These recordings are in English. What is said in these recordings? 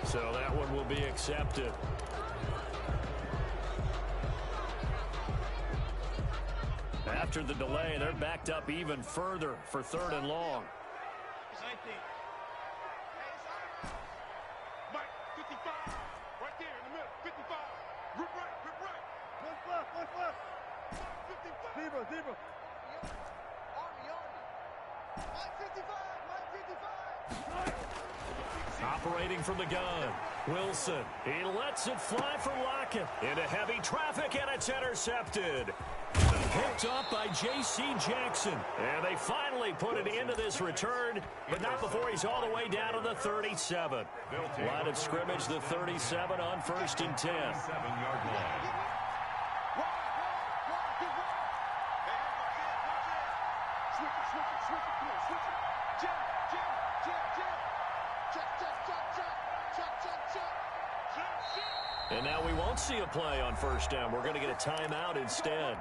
So that one will be accepted. After the delay, they're backed up even further for 3rd and long. Operating from the gun, Wilson. He lets it fly for Lockett. Into heavy traffic, and it's intercepted. Picked up by J.C. Jackson. And they finally put an end to this return, but not before he's all the way down to the 37. Line of scrimmage, the 37 on 1st and 10. 7-yard line. And now we won't see a play on 1st down. We're going to get a timeout instead.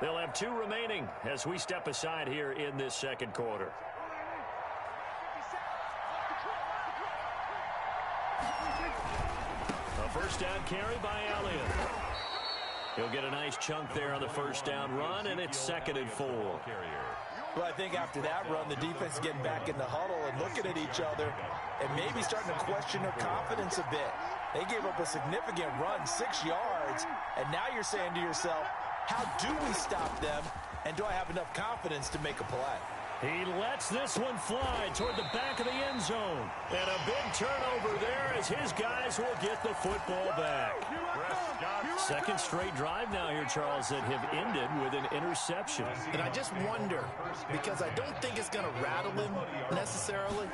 They'll have 2 remaining as we step aside here in this 2nd quarter. A 1st down carry by Elliott. He'll get a nice chunk there on the 1st down run, and it's 2nd and 4. Well, I think after that run, the defense is getting back in the huddle and looking at each other and maybe starting to question their confidence a bit. They gave up a significant run, 6 yards, and now you're saying to yourself, how do we stop them, and do I have enough confidence to make a play? He lets this one fly toward the back of the end zone. And a big turnover there as his guys will get the football back. 2nd straight drive now here, Charles, that have ended with an interception. And I just wonder, because I don't think it's going to rattle him necessarily,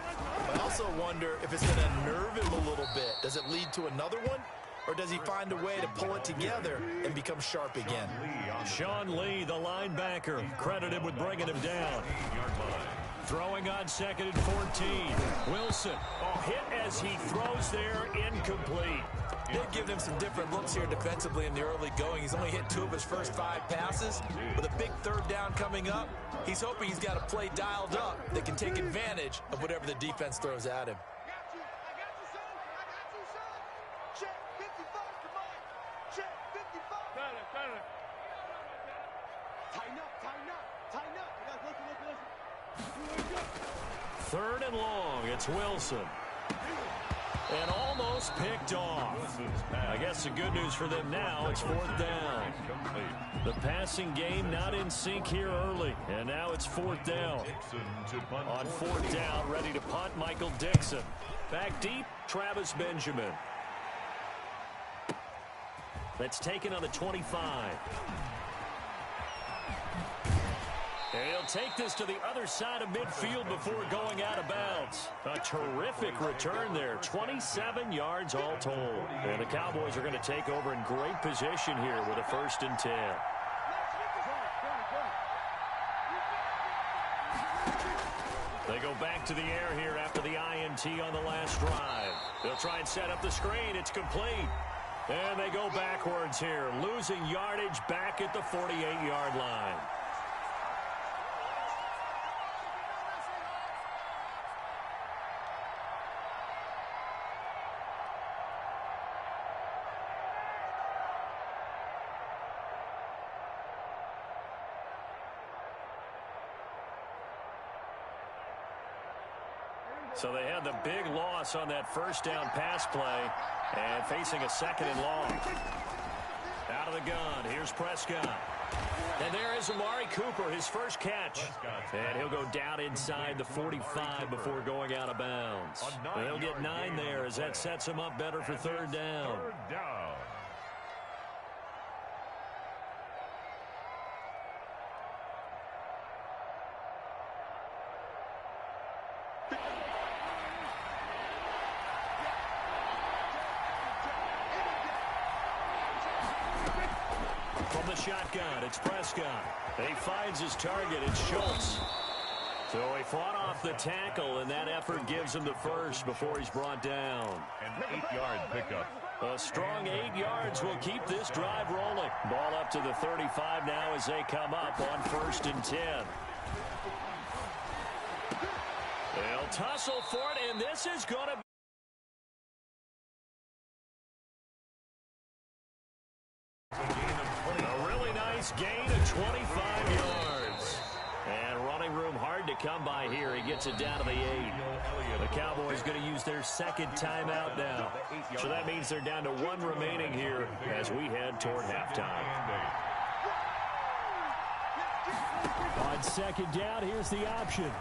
but I also wonder if it's going to nerve him a little bit. Does it lead to another one? Or does he find a way to pull it together and become sharp again? Sean Lee, the linebacker, credited with bringing him down. Throwing on 2nd and 14. Wilson, hit as he throws there, incomplete. They've given him some different looks here defensively in the early going. He's only hit 2 of his first 5 passes. With a big 3rd down coming up, he's hoping he's got a play dialed up that can take advantage of whatever the defense throws at him. Third and long, it's Wilson. And almost picked off. I guess the good news for them now, it's 4th down. The passing game not in sync here early, and now it's 4th down. On 4th down, ready to punt, Michael Dixon. Back deep, Travis Benjamin. That's taken on the 25. And he'll take this to the other side of midfield before going out of bounds. A terrific return there. 27 yards all told. And the Cowboys are going to take over in great position here with a 1st and 10. They go back to the air here after the INT on the last drive. They'll try and set up the screen. It's complete. And they go backwards here, losing yardage back at the 48-yard line. So they had the big loss on that 1st down pass play and facing a 2nd and long. Out of the gun, here's Prescott. And there is Amari Cooper, his first catch. And he'll go down inside the 45 before going out of bounds. And they'll get 9 there as that sets him up better for 3rd down. From the shotgun, it's Prescott. He finds his target, it's Schultz. So he fought off the tackle, and that effort gives him the first before he's brought down. An 8-yard pickup. A strong 8 yards will keep this drive rolling. Ball up to the 35 now as they come up on 1st and 10. They'll tussle for it, and this is going to be a really nice gain of 25 yards. And running room hard to come by here. He gets it down to the 8. The Cowboys going to use their second timeout now. So that means they're down to 1 remaining here as we head toward halftime. On second down, here's the option.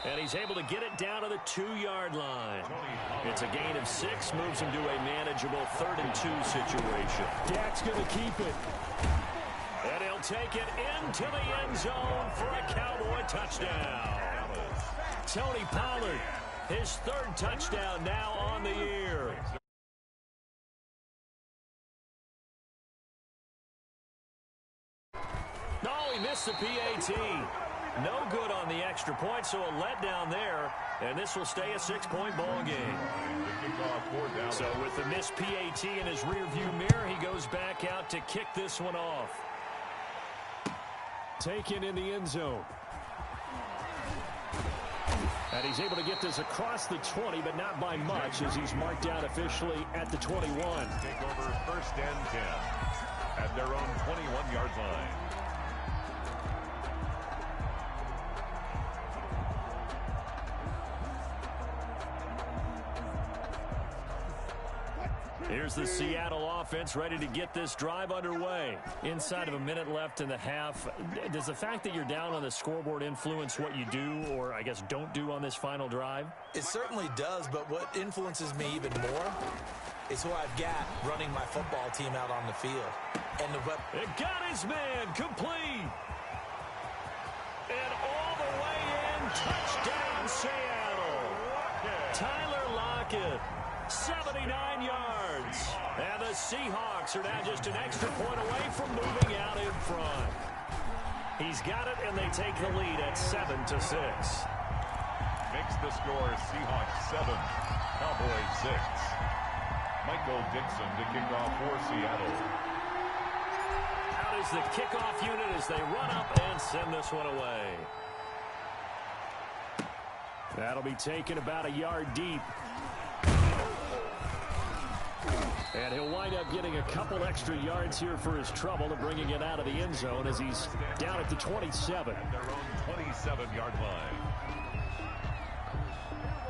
And he's able to get it down to the 2-yard line. It's a gain of 6, moves him to a manageable 3rd and 2 situation. Dak's going to keep it. And he'll take it into the end zone for a Cowboy touchdown. Tony Pollard, his 3rd touchdown now on the year. No, he missed the PAT. No good on the extra point, so a letdown there. And this will stay a 6-point ball game. So with the missed PAT in his rearview mirror, he goes back out to kick this one off. Taken in the end zone. And he's able to get this across the 20, but not by much, as he's marked out officially at the 21. Take over 1st and 10 at their own 21-yard line. Here's the Seattle offense ready to get this drive underway. Inside of a minute left in the half, does the fact that you're down on the scoreboard influence what you do, or I guess don't do on this final drive? It certainly does, but what influences me even more is who I've got running my football team out on the field. And it got his man complete. And all the way in, touchdown Seattle. Tyler Lockett. 79 yards. And the Seahawks are now just an extra point away from moving out in front. He's got it, and they take the lead at 7-6. Makes the score Seahawks 7, Cowboys 6. Michael Dixon to kick off for Seattle. Out is the kickoff unit as they run up and send this one away. That'll be taken about a yard deep. And he'll wind up getting a couple extra yards here for his trouble to bringing it out of the end zone as he's down at the 27. At their own 27-yard line.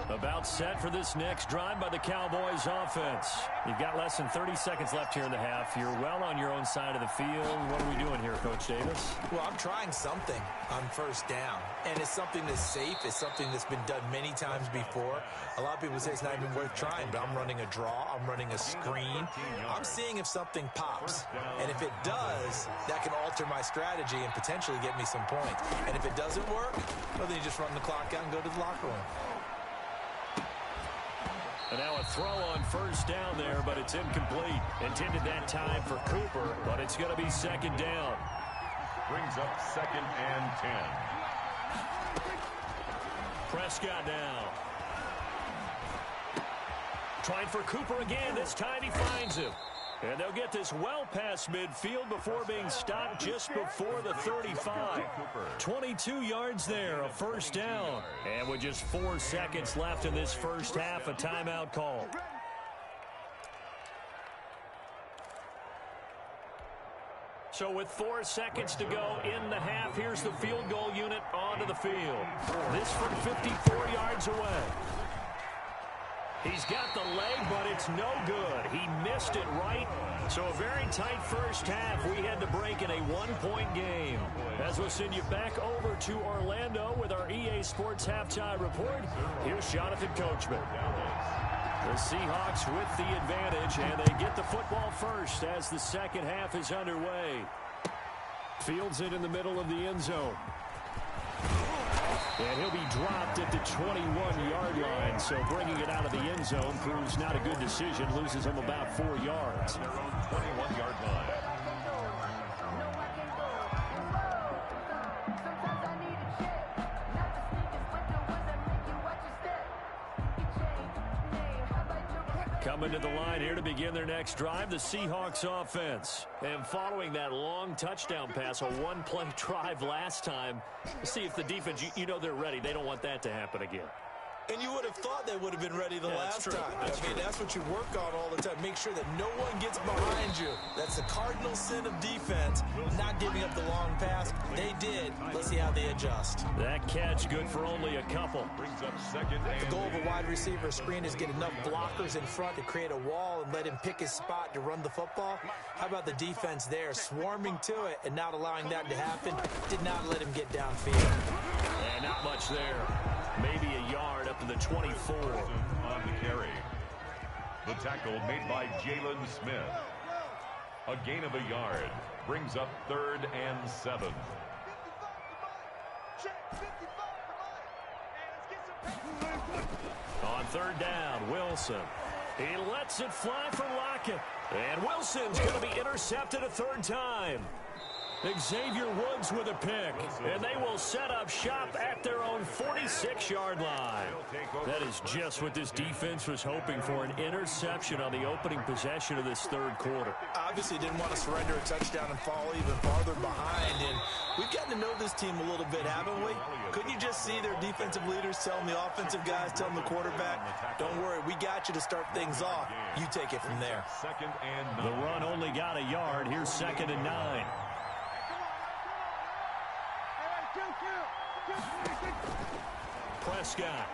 About set for this next drive by the Cowboys offense. You've got less than 30 seconds left here in the half. You're well on your own side of the field. What are we doing here, Coach Davis? Well, I'm trying something on 1st down. And it's something that's safe. It's something that's been done many times before. A lot of people say it's not even worth trying, but I'm running a draw. I'm running a screen. I'm seeing if something pops. And if it does, that can alter my strategy and potentially get me some points. And if it doesn't work, well, then you just run the clock out and go to the locker room. And now a throw on 1st down there, but it's incomplete. Intended that time for Cooper, but it's going to be 2nd down. Brings up 2nd and 10. Prescott now. Trying for Cooper again. This time he finds him. And they'll get this well past midfield before being stopped just before the 35. 22 yards there, a 1st down. And with just 4 seconds left in this first half, a timeout call. So with 4 seconds to go in the half, here's the field goal unit onto the field. This from 54 yards away. He's got the leg, but it's no good. He missed it right. So a very tight first half. We had to break in a 1-point game. As we'll send you back over to Orlando with our EA Sports Halftime Report, here's Jonathan Coachman. The Seahawks with the advantage, and they get the football first as the second half is underway. Fields it in the middle of the end zone. And he'll be dropped at the 21-yard line, so bringing it out of the end zone proves not a good decision. Loses him about 4 yards. Their own 21-yard line. Coming to the line here to begin their next drive, the Seahawks offense. And following that long touchdown pass, a one-play drive last time, see if the defense, you know they're ready. They don't want that to happen again. And you would have thought they would have been ready the last time. That's what you work on all the time. Make sure that no one gets behind you. That's the cardinal sin of defense, not giving up the long pass. They did. Let's see how they adjust. That catch good for only a couple. Brings up second and The goal of a wide receiver screen is get enough blockers in front to create a wall and let him pick his spot to run the football. How about the defense there, swarming to it and not allowing that to happen? Did not let him get downfield. And not much there. Maybe a yard up to the 24. on the carry. The tackle made by Jalen Smith. A gain of a yard. Brings up 3rd and 7. On 3rd down, Wilson. He lets it fly for Lockett. And Wilson's going to be intercepted a 3rd time. Xavier Woods with a pick, and they will set up shop at their own 46-yard line. That is just what this defense was hoping for, an interception on the opening possession of this 3rd quarter. Obviously didn't want to surrender a touchdown and fall even farther behind, and we've gotten to know this team a little bit, haven't we? Couldn't you just see their defensive leaders telling the offensive guys, telling the quarterback, don't worry, we got you to start things off. You take it from there. Second and 9. The run only got a yard. Here's 2nd and 9. Prescott.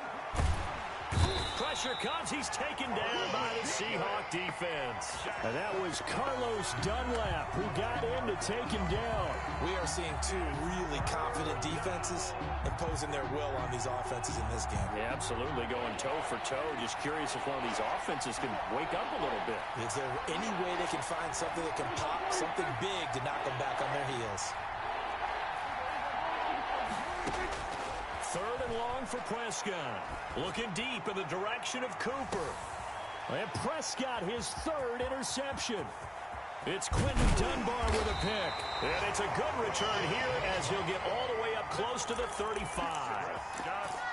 Pressure comes. He's taken down by the Seahawk defense. And that was Carlos Dunlap who got in to take him down. We are seeing two really confident defenses imposing their will on these offenses in this game. Yeah, absolutely, going toe for toe. Just curious if one of these offenses can wake up a little bit. Is there any way they can find something that can pop, something big to knock them back on their heels? 3rd and long for Prescott. Looking deep in the direction of Cooper. And Prescott, his 3rd interception. It's Quentin Dunbar with a pick. And it's a good return here as he'll get all the way up close to the 35.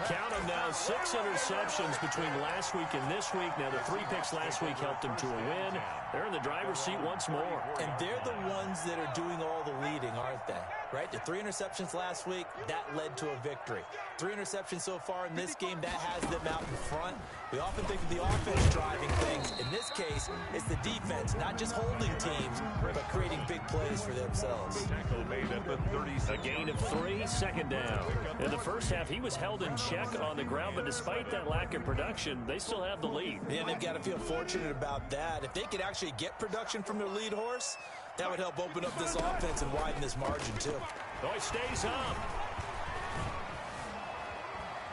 Count them now, 6 interceptions between last week and this week. Now, the 3 picks last week helped him to a win. They're in the driver's seat once more. And they're the ones that are doing all the leading, aren't they? Right? The 3 interceptions last week, that led to a victory. 3 interceptions so far in this game, that has them out in front. We often think of the offense driving things. In this case, it's the defense, not just holding teams, but creating big plays for themselves. Tackle made at the 36. A gain of 3, 2nd down. In the first half, he was held in check on the ground, but despite that lack of production, they still have the lead. Yeah, they've got to feel fortunate about that. If they could actually get production from their lead horse, that would help open up this offense and widen this margin, too. Oh, he stays up.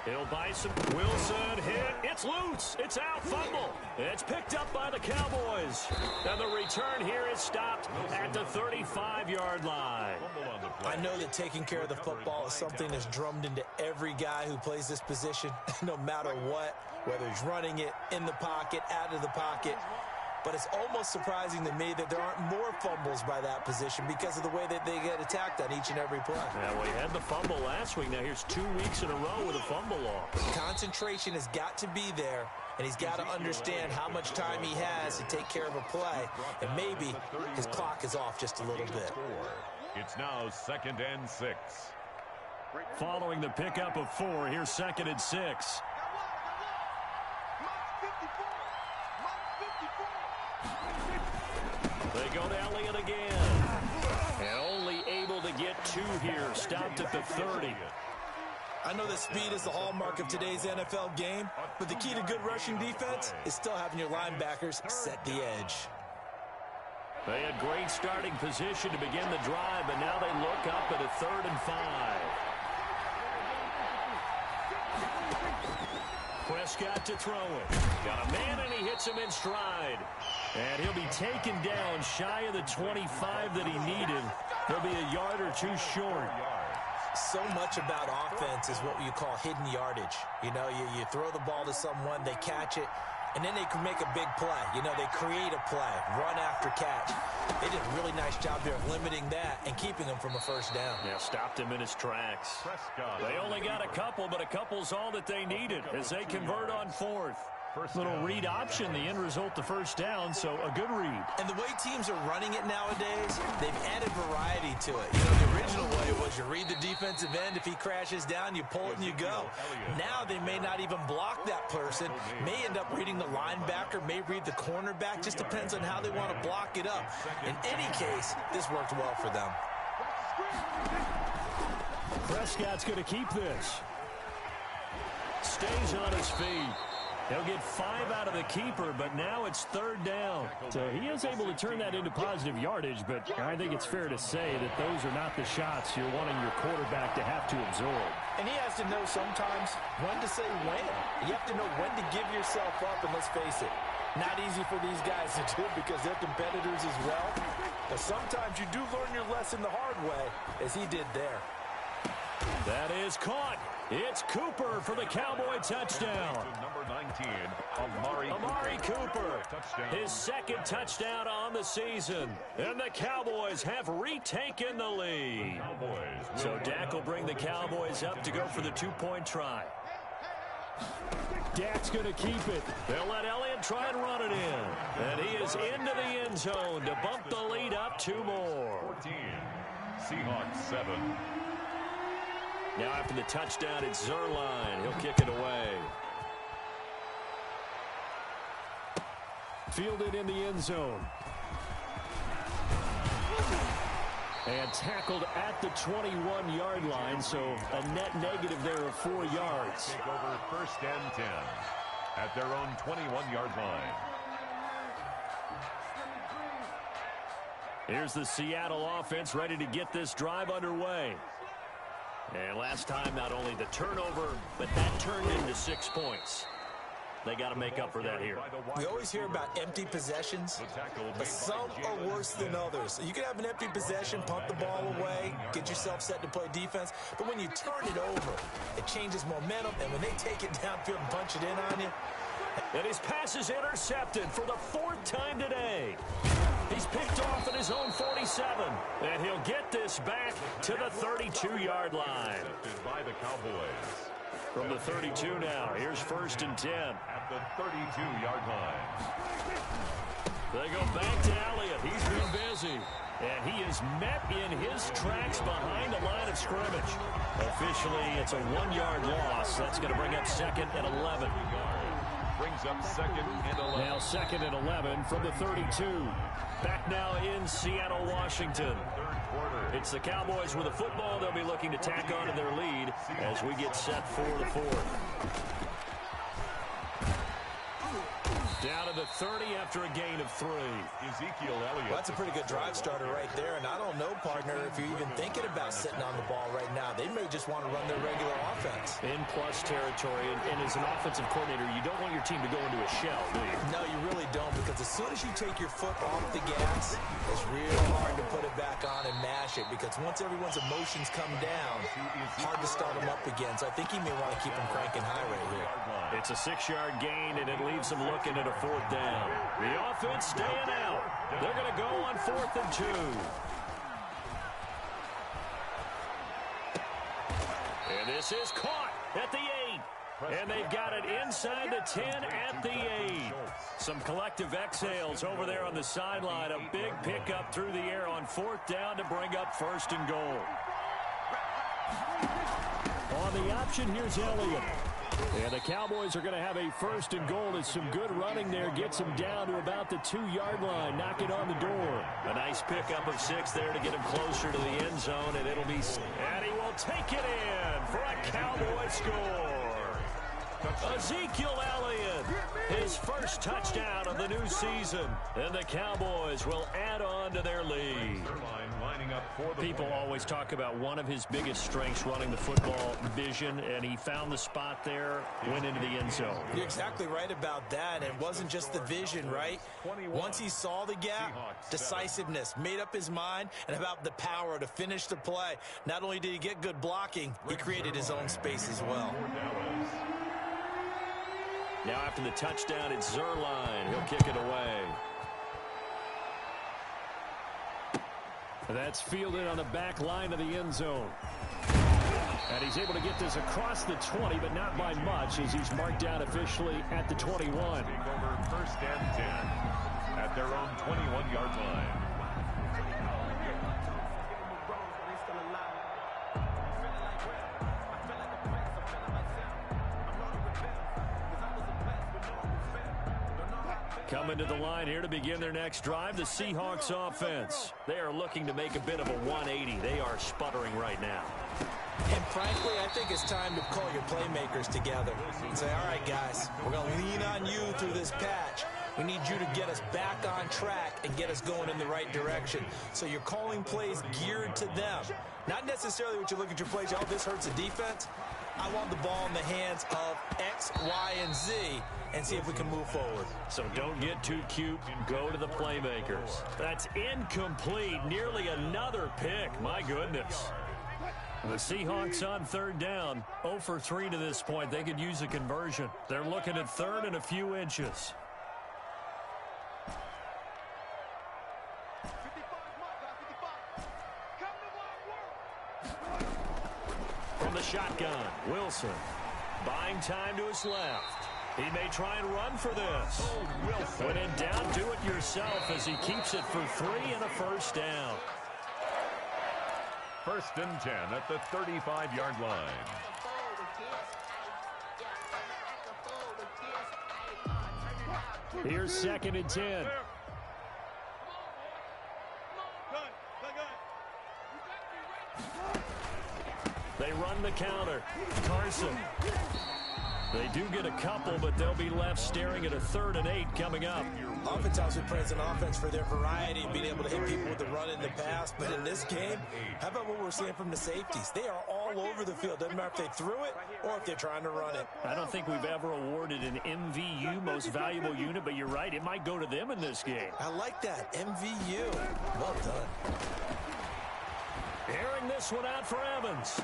He'll buy some. Wilson hit. It's loose. It's out. Fumble. It's picked up by the Cowboys. And the return here is stopped at the 35-yard line. I know that taking care of the football is something that's drummed into every guy who plays this position, no matter what, whether he's running it, in the pocket, out of the pocket. But it's almost surprising to me that there aren't more fumbles by that position because of the way that they get attacked on each and every play. Yeah, well, he had the fumble last week. Now here's 2 weeks in a row with a fumble loss. Concentration has got to be there, and he's got to understand how much time he has to take care of a play. And maybe his clock is off just a little bit. It's now 2nd and 6. Following the pickup of 4, here's 2nd and 6. They go to Elliott again. And only able to get 2 here. Stopped at the 30. I know that speed is the hallmark of today's NFL game, but the key to good rushing defense is still having your linebackers set the edge. They had great starting position to begin the drive, but now they look up at a 3rd and 5. Prescott to throw it. Got a man, and he hits him in stride. And he'll be taken down shy of the 25 that he needed. He'll be a yard or 2 short. So much about offense is what you call hidden yardage. You know, you throw the ball to someone, they catch it, and then they can make a big play. You know, they create a play, run after catch. They did a really nice job there of limiting that and keeping him from a 1st down. Yeah, stopped him in his tracks. They only got a couple, but a couple's all that they needed as they convert on 4th. Little read option, the end result, the first down, so a good read. And the way teams are running it nowadays, they've added variety to it. You know, the original way was you read the defensive end. If he crashes down, you pull it and you go. Now they may not even block that person, may end up reading the linebacker, may read the cornerback. Just depends on how they want to block it up. In any case, this worked well for them. Prescott's going to keep this. Stays on his feet. He'll get 5 out of the keeper, but now it's third down. So he is able to turn that into positive yardage, but I think it's fair to say that those are not the shots you're wanting your quarterback to have to absorb. And he has to know sometimes when to say when. You have to know when to give yourself up, and let's face it, not easy for these guys to do because they're competitors as well. But sometimes you do learn your lesson the hard way, as he did there. That is caught. It's Cooper for the Cowboy touchdown. Number 19, Amari Cooper, his second touchdown on the season. And the Cowboys have retaken the lead. So Dak will bring the Cowboys up to go for the 2-point try. Dak's going to keep it. They'll let Elliott try and run it in. And he is into the end zone to bump the lead up 2 more. 14, Seahawks 7. Now after the touchdown, it's Zerline. He'll kick it away. Fielded in the end zone. And tackled at the 21-yard line, so a net negative there of 4 yards. Take over 1st and 10 at their own 21-yard line. Here's the Seattle offense ready to get this drive underway. And last time, not only the turnover, but that turned into 6 points. They got to make up for that here. We always hear about empty possessions, but some are worse than others. You can have an empty possession, punt the ball away, get yourself set to play defense, but when you turn it over, it changes momentum, and when they take it downfield and punch it in on you. And his pass is intercepted for the 4th time today. He's picked off at his own 47, and he'll get this back to the 32-yard line. By the Cowboys. From the 32 now, here's 1st and 10. At the 32-yard line. They go back to Elliott. He's been busy. And he is met in his tracks behind the line of scrimmage. Officially, it's a 1-yard loss. That's going to bring up 2nd and 11. Brings up 2nd and 11. Now 2nd and 11 from the 32. Back now in Seattle, Washington. It's the Cowboys with the football. They'll be looking to tack on to their lead as we get set for the 4th. Down to the 30 after a gain of 3. Ezekiel Elliott. Well, that's a pretty good drive starter right there. And I don't know, partner, if you're even thinking about sitting on the ball right now. They may just want to run their regular offense. In plus territory. And as an offensive coordinator, you don't want your team to go into a shell, do you? No, you really don't, because as soon as you take your foot off the gas, it's real hard to put it back on and mash it, because once everyone's emotions come down, hard to start them up again. So I think he may want to keep them cranking high right here. It's a 6-yard gain, and it leaves them looking at a 4th down. The offense staying out. They're going to go on 4th and 2. And this is caught at the 8. And they've got it inside the 10 at the 8. Some collective exhales over there on the sideline. A big pickup through the air on 4th down to bring up 1st and goal. On the option, here's Elliott. And the Cowboys are going to have a 1st and goal as some good running there gets them down to about the 2-yard line, knocking on the door. A nice pickup of 6 there to get him closer to the end zone, and it'll be... And he will take it in for a Cowboy score. Ezekiel Elliott, his first touchdown of the new season. And the Cowboys will add on to their lead. People always talk about one of his biggest strengths running the football, vision, and he found the spot there, went into the end zone. You're exactly right about that. It wasn't just the vision, right? Once he saw the gap, decisiveness, made up his mind, and about the power to finish the play. Not only did he get good blocking, he created his own space as well. Now after the touchdown, it's Zerline. He'll kick it away. That's fielded on the back line of the end zone. And he's able to get this across the 20, but not by much, as he's marked down officially at the 21. Take over 1st and 10 at their own 21-yard line. Coming to the line here to begin their next drive, the Seahawks offense. They are looking to make a bit of a 180. They are sputtering right now. And frankly, I think it's time to call your playmakers together and say, all right, guys, we're going to lean on you through this patch. We need you to get us back on track and get us going in the right direction. So you're calling plays geared to them. Not necessarily what you look at your plays, oh, this hurts the defense. I want the ball in the hands of X, Y, and Z and see if we can move forward. So don't get too cute and go to the playmakers. That's incomplete. Nearly another pick. My goodness. The Seahawks on 3rd down. 0 for 3 to this point. They could use a conversion. They're looking at 3rd and a few inches. From the shotgun, Wilson. Buying time to his left. He may try and run for this. When in doubt, do it yourself as he keeps it for 3 and a 1st down. 1st and 10 at the 35-yard line. Here's 2nd and 10. They run the counter. Carson. They do get a couple, but they'll be left staring at a 3rd and 8 coming up. Oftentimes we praise an offense for their variety, being able to hit people with the run in the pass. But in this game, how about what we're seeing from the safeties? They are all over the field. Doesn't matter if they threw it or if they're trying to run it. I don't think we've ever awarded an MVU, most valuable unit, but you're right. It might go to them in this game. I like that. MVU. Well done. Airing this one out for Evans.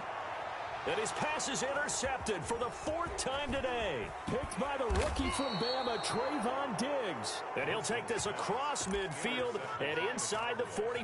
And his pass is intercepted for the 4th time today. Picked by the rookie from Bama, Trayvon Diggs. And he'll take this across midfield and inside the 40.